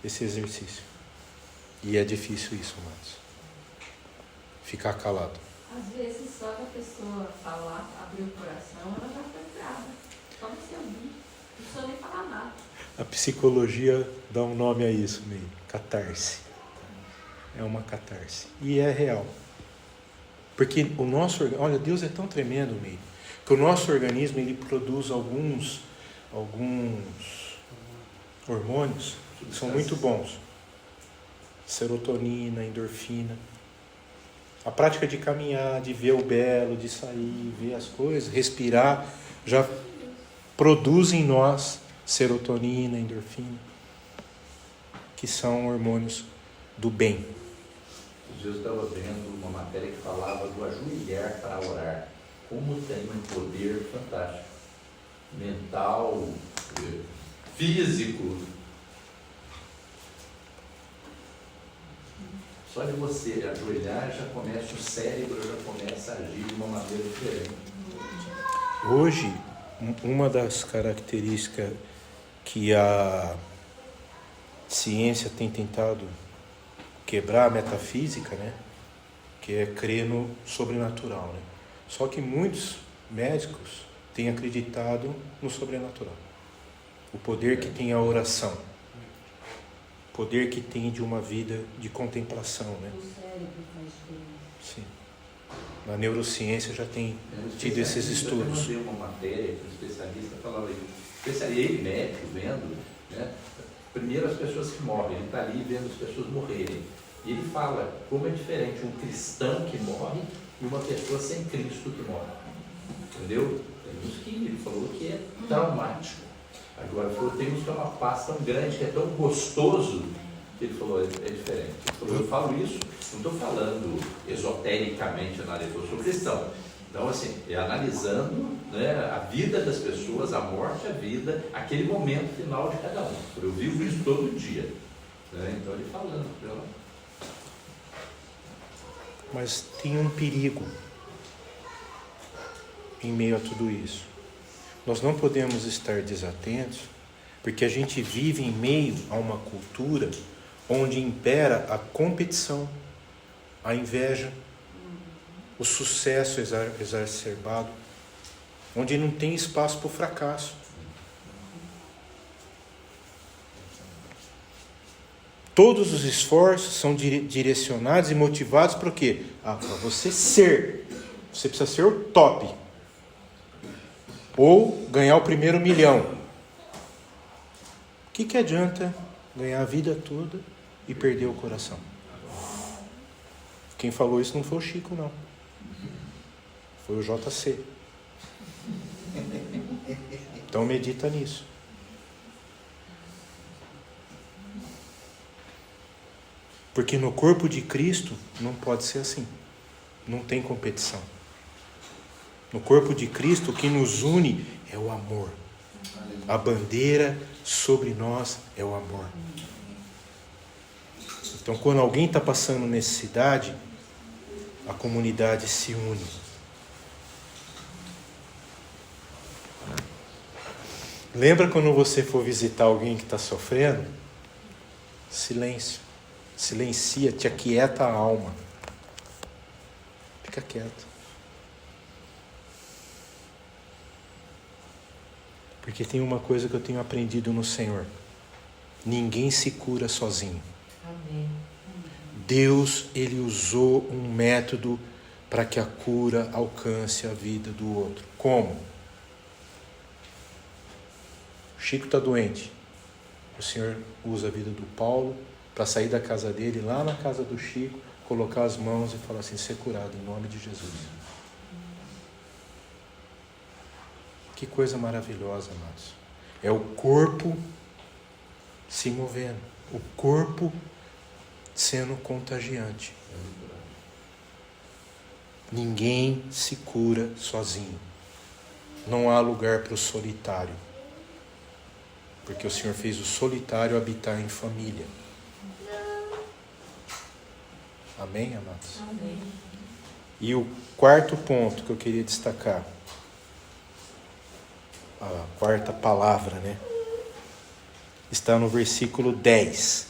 esse exercício. E é difícil isso, amados. Ficar calado. Às vezes só que a pessoa falar, abrir o coração, ela já foi curada. Só você ouvir. Não precisa nem falar nada. A psicologia dá um nome a isso, meio catarse. É uma catarse. E é real. Porque o nosso organismo, olha, Deus é tão tremendo, meio, que o nosso organismo ele produz alguns hormônios que são muito bons. Serotonina, endorfina. A prática de caminhar, de ver o belo, de sair, ver as coisas, respirar, já produz em nós serotonina, endorfina, que são hormônios do bem. Eu estava vendo uma matéria que falava do ajoelhar para orar. Como tem um poder fantástico. Mental, físico. Só de você ajoelhar, o cérebro já começa a agir de uma maneira diferente. Hoje, uma das características que a ciência tem tentado quebrar, a metafísica, né? Que é crer no sobrenatural, né? Só que muitos médicos têm acreditado no sobrenatural. O poder que tem a oração. O poder que tem de uma vida de contemplação, né? O cérebro faz diferença. Sim. Na neurociência já tem tido esses estudos. Eu mandei uma matéria que um especialista falava isso. Ele médico vendo, né? Primeiro as pessoas que morrem, ele está ali vendo as pessoas morrerem. E ele fala como é diferente um cristão que morre e uma pessoa sem Cristo que morre. Entendeu? Tem uns que ele falou que é traumático. Agora tem uns que é uma paz tão grande, que é tão gostoso, que ele falou, é diferente. Ele falou, eu falo isso, não estou falando esotericamente, eu sou cristão. Então, assim, é analisando, né, a vida das pessoas, a morte, a vida, aquele momento final de cada um. Eu vivo isso todo dia. Né? Então, ele falando. Mas tem um perigo em meio a tudo isso. Nós não podemos estar desatentos, porque a gente vive em meio a uma cultura onde impera a competição, a inveja, o sucesso exacerbado, onde não tem espaço para o fracasso. Todos os esforços são direcionados e motivados para o quê? Para você ser. Você precisa ser o top. Ou ganhar o primeiro milhão. O que adianta ganhar a vida toda e perder o coração? Quem falou isso não foi o Chico, não. Foi o JC. Então medita nisso. Porque no corpo de Cristo não pode ser assim. Não tem competição. No corpo de Cristo, o que nos une é o amor. A bandeira sobre nós é o amor. Então, quando alguém está passando necessidade, a comunidade se une. Lembra quando você for visitar alguém que está sofrendo? Silêncio. Silencia, te aquieta a alma. Fica quieto. Porque tem uma coisa que eu tenho aprendido no Senhor. Ninguém se cura sozinho. Amém. Deus, Ele usou um método para que a cura alcance a vida do outro. Como? O Chico está doente. O Senhor usa a vida do Paulo para sair da casa dele, lá na casa do Chico, colocar as mãos e falar assim, ser curado em nome de Jesus. Que coisa maravilhosa, amados. É o corpo se movendo. O corpo sendo contagiante. Ninguém se cura sozinho. Não há lugar para o solitário. Porque o Senhor fez o solitário habitar em família. Amém, amados? Amém. E o quarto ponto que eu queria destacar, a quarta palavra, né? Está no versículo 10.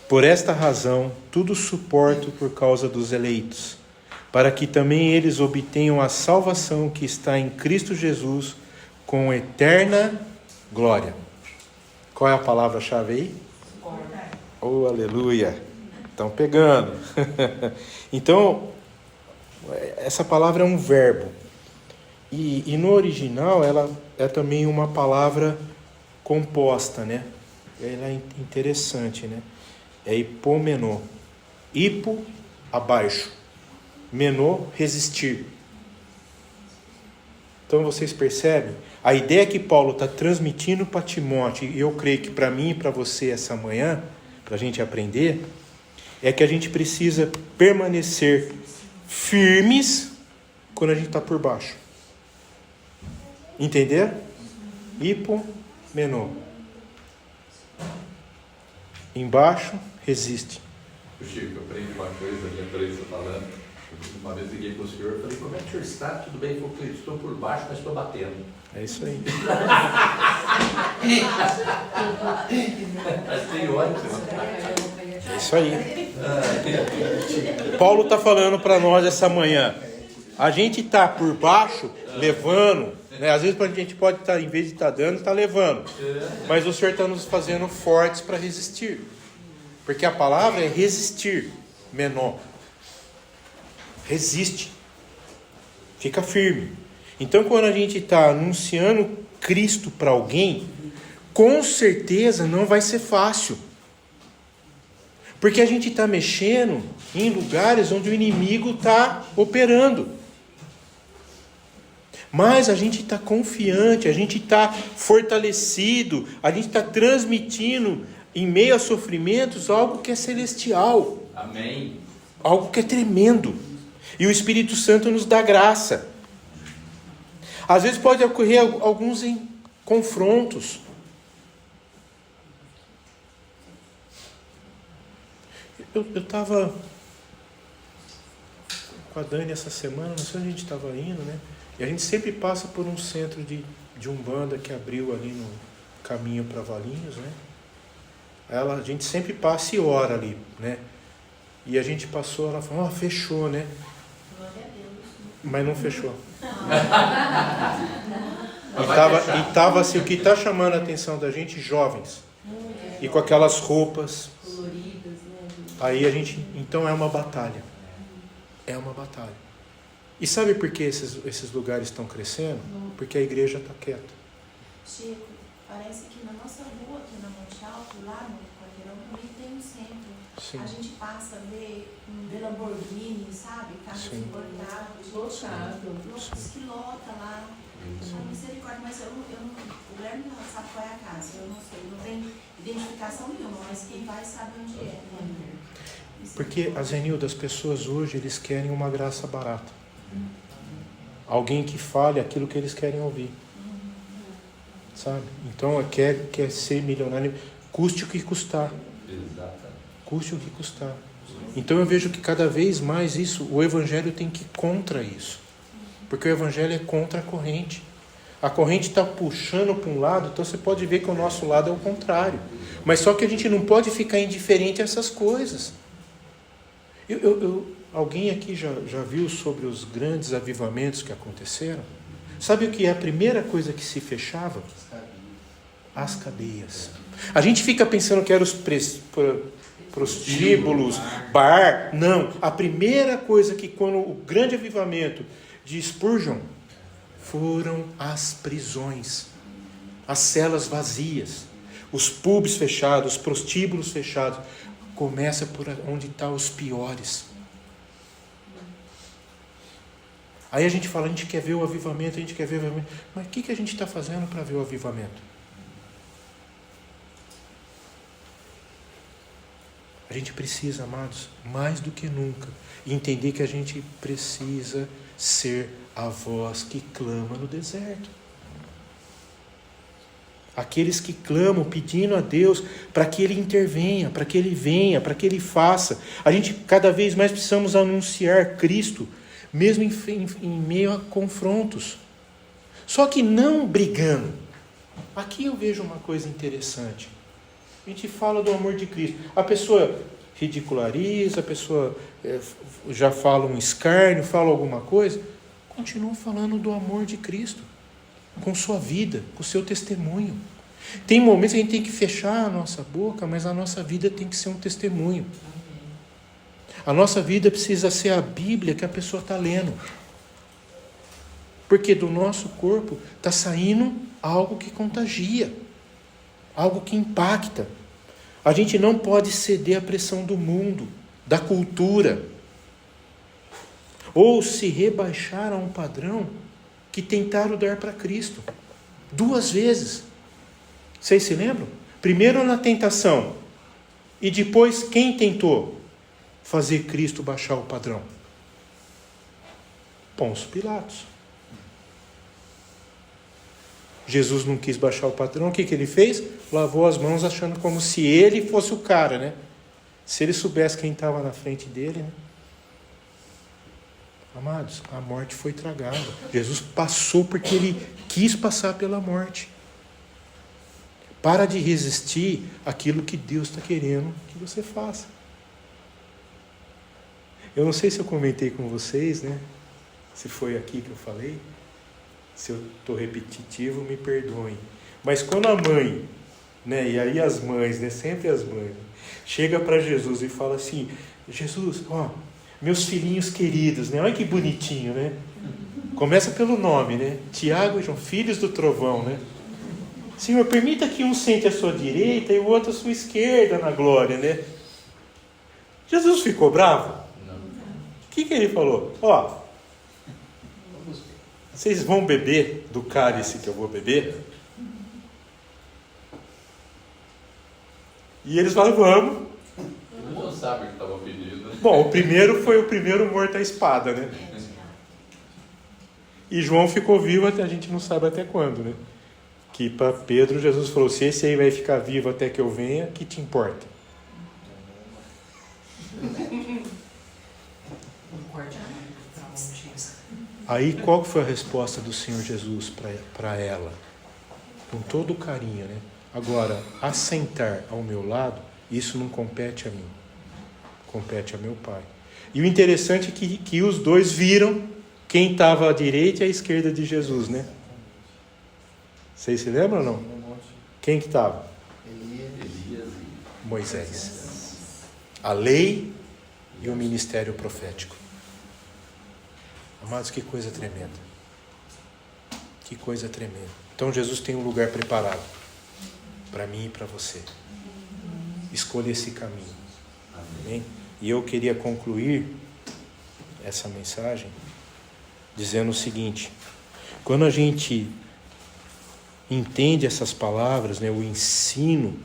Por esta razão, tudo suporto por causa dos eleitos, para que também eles obtenham a salvação que está em Cristo Jesus com eterna glória. Qual é a palavra-chave aí? Oh, aleluia! Estão pegando. Então, essa palavra é um verbo. E no original, ela é também uma palavra composta, né? Ela é interessante, né? É hipomenô. Hipo, abaixo. Menô, resistir. Então vocês percebem? A ideia que Paulo está transmitindo para Timóteo, e eu creio que para mim e para você essa manhã, para a gente aprender, é que a gente precisa permanecer firmes quando a gente está por baixo. Entender? Hipomenô. Embaixo, resiste. Chico, eu aprendi uma coisa, lembrei você falando. Uma vez liguei para o senhor e falei, como é que o senhor está? Tudo bem? Ele falou, estou por baixo, mas estou batendo. É isso aí. Achei ótimo. É isso aí. Paulo está falando para nós essa manhã. A gente está por baixo, levando, né? Às vezes a gente pode estar, em vez de estar dando, está levando. Mas o Senhor está nos fazendo fortes para resistir. Porque a palavra é resistir, menor. Resiste. Fica firme. Então, quando a gente está anunciando Cristo para alguém, com certeza não vai ser fácil. Porque a gente está mexendo em lugares onde o inimigo está operando. Mas a gente está confiante, a gente está fortalecido, a gente está transmitindo em meio a sofrimentos algo que é celestial. Amém. Algo que é tremendo. E o Espírito Santo nos dá graça. Às vezes pode ocorrer alguns confrontos. Eu estava com a Dani essa semana, não sei onde a gente estava indo, né? E a gente sempre passa por um centro de Umbanda que abriu ali no caminho para Valinhos, né? A gente sempre passa e ora ali, né? E a gente passou, ela falou, fechou, né? Mas não fechou. E tava assim, o que está chamando a atenção da gente, jovens. E com aquelas roupas. Coloridas, né? Aí a gente, então é uma batalha. É uma batalha. E sabe por que esses lugares estão crescendo? Porque a igreja está quieta. Chico, parece que na nossa rua aqui na Monte Alto, lá no quarteirão, também tem um centro. Sim. A gente passa a ver Lamborghini, sabe? Carros Sim. importados. Lotado. Loucos que lota lá. A misericórdia, mas o Guilherme não sabe qual é a casa. Eu não sei, não tem identificação nenhuma, mas quem vai sabe onde é. Né? Porque, Zenilda, as pessoas hoje, eles querem uma graça barata. Alguém que fale aquilo que eles querem ouvir. Sabe? Então, quer ser milionário, custe o que custar. Exatamente. Custe o que custar. Então eu vejo que cada vez mais o Evangelho tem que ir contra isso. Porque o Evangelho é contra a corrente. A corrente está puxando para um lado, então você pode ver que o nosso lado é o contrário. Mas só que a gente não pode ficar indiferente a essas coisas. Alguém aqui já viu sobre os grandes avivamentos que aconteceram? Sabe o que é a primeira coisa que se fechava? As cadeias. A gente fica pensando que eram os prostíbulos, bar. Não. A primeira coisa que, quando o grande avivamento de Spurgeon, foram as prisões, as celas vazias, os pubs fechados, os prostíbulos fechados. Começa por onde estão os piores. Aí a gente fala, a gente quer ver o avivamento, Mas o que a gente está fazendo para ver o avivamento? A gente precisa, amados, mais do que nunca, entender que a gente precisa ser a voz que clama no deserto. Aqueles que clamam pedindo a Deus para que Ele intervenha, para que Ele venha, para que Ele faça. A gente cada vez mais precisamos anunciar Cristo, mesmo em meio a confrontos. Só que não brigando. Aqui eu vejo uma coisa interessante. A gente fala do amor de Cristo. A pessoa ridiculariza, a pessoa já fala um escárnio, fala alguma coisa. Continua falando do amor de Cristo. Com sua vida, com o seu testemunho. Tem momentos que a gente tem que fechar a nossa boca, mas a nossa vida tem que ser um testemunho. A nossa vida precisa ser a Bíblia que a pessoa está lendo. Porque do nosso corpo está saindo algo que contagia, algo que impacta. A gente não pode ceder à pressão do mundo, da cultura, ou se rebaixar a um padrão que tentaram dar para Cristo. 2 vezes. Vocês se lembram? Primeiro na tentação. E depois quem tentou fazer Cristo baixar o padrão? Pôncio Pilatos. Jesus não quis baixar o padrão. O que ele fez? Lavou as mãos achando como se ele fosse o cara, né? Se ele soubesse quem estava na frente dele, né? Amados, a morte foi tragada. Jesus passou porque Ele quis passar pela morte. Para de resistir àquilo que Deus está querendo que você faça. Eu não sei se eu comentei com vocês, né? Se foi aqui que eu falei. Se eu estou repetitivo, me perdoem. Mas quando a mãe, né? E aí as mães, né? Sempre as mães, chega para Jesus e fala assim: Jesus, meus filhinhos queridos, né? Olha que bonitinho, né? Começa pelo nome, né? Tiago e João, filhos do trovão, né? Senhor, permita que um sente à sua direita e o outro à sua esquerda na glória, né? Jesus ficou bravo? Não. O que ele falou? Vocês vão beber do cálice que eu vou beber? E eles falam, vamos. Eles não sabem o que estava pedindo. Bom, o primeiro foi o primeiro morto à espada, né? E João ficou vivo até, a gente não sabe até quando, né? Que para Pedro, Jesus falou, se esse aí vai ficar vivo até que eu venha, que te importa? Aí qual foi a resposta do Senhor Jesus para ela? Com todo o carinho, né? Agora, assentar ao meu lado, isso não compete a mim. Compete a meu Pai. E o interessante é que os dois viram quem estava à direita e à esquerda de Jesus, né? Vocês se lembram ou não? Quem que estava? Elias e Moisés. A lei e o ministério profético. Amados, que coisa tremenda. Que coisa tremenda. Então Jesus tem um lugar preparado para mim e para você. Escolha esse caminho. Amém? E eu queria concluir essa mensagem dizendo o seguinte: quando a gente entende essas palavras, né, o ensino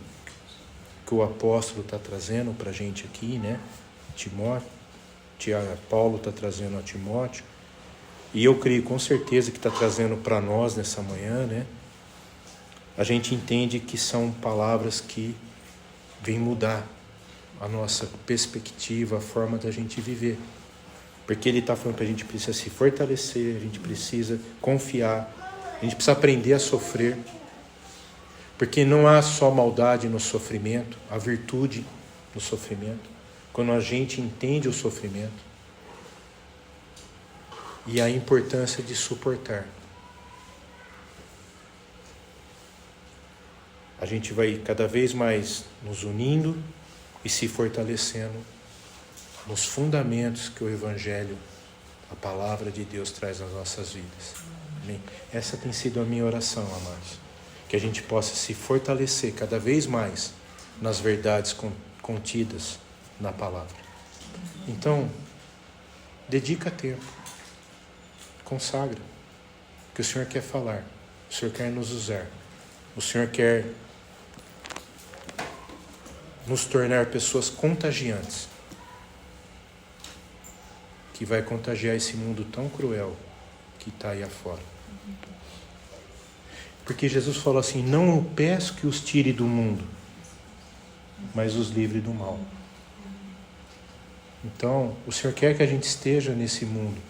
que o apóstolo está trazendo para a gente aqui, né, Paulo está trazendo a Timóteo, e eu creio com certeza que está trazendo para nós nessa manhã, né? A gente entende que são palavras que vêm mudar a nossa perspectiva, a forma da gente viver. Porque ele está falando que a gente precisa se fortalecer, a gente precisa confiar, a gente precisa aprender a sofrer. Porque não há só maldade no sofrimento, há virtude no sofrimento. Quando a gente entende o sofrimento e a importância de suportar. A gente vai cada vez mais nos unindo e se fortalecendo nos fundamentos que o Evangelho, a Palavra de Deus traz nas nossas vidas. Amém? Essa tem sido a minha oração, amados. Que a gente possa se fortalecer cada vez mais nas verdades contidas na Palavra. Então, dedica tempo. Consagra. Que o Senhor quer falar. O Senhor quer nos usar. O Senhor quer nos tornar pessoas contagiantes, que vai contagiar esse mundo tão cruel que está aí afora. Porque Jesus falou assim: não eu peço que os tire do mundo, mas os livre do mal. Então, o Senhor quer que a gente esteja nesse mundo,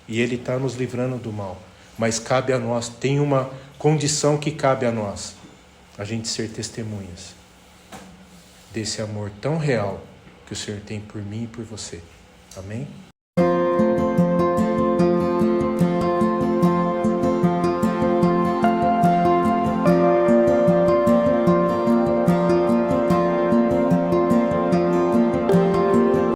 e Ele está nos livrando do mal, mas cabe a nós, tem uma condição que cabe a nós, a gente ser testemunhas desse amor tão real que o Senhor tem por mim e por você. Amém?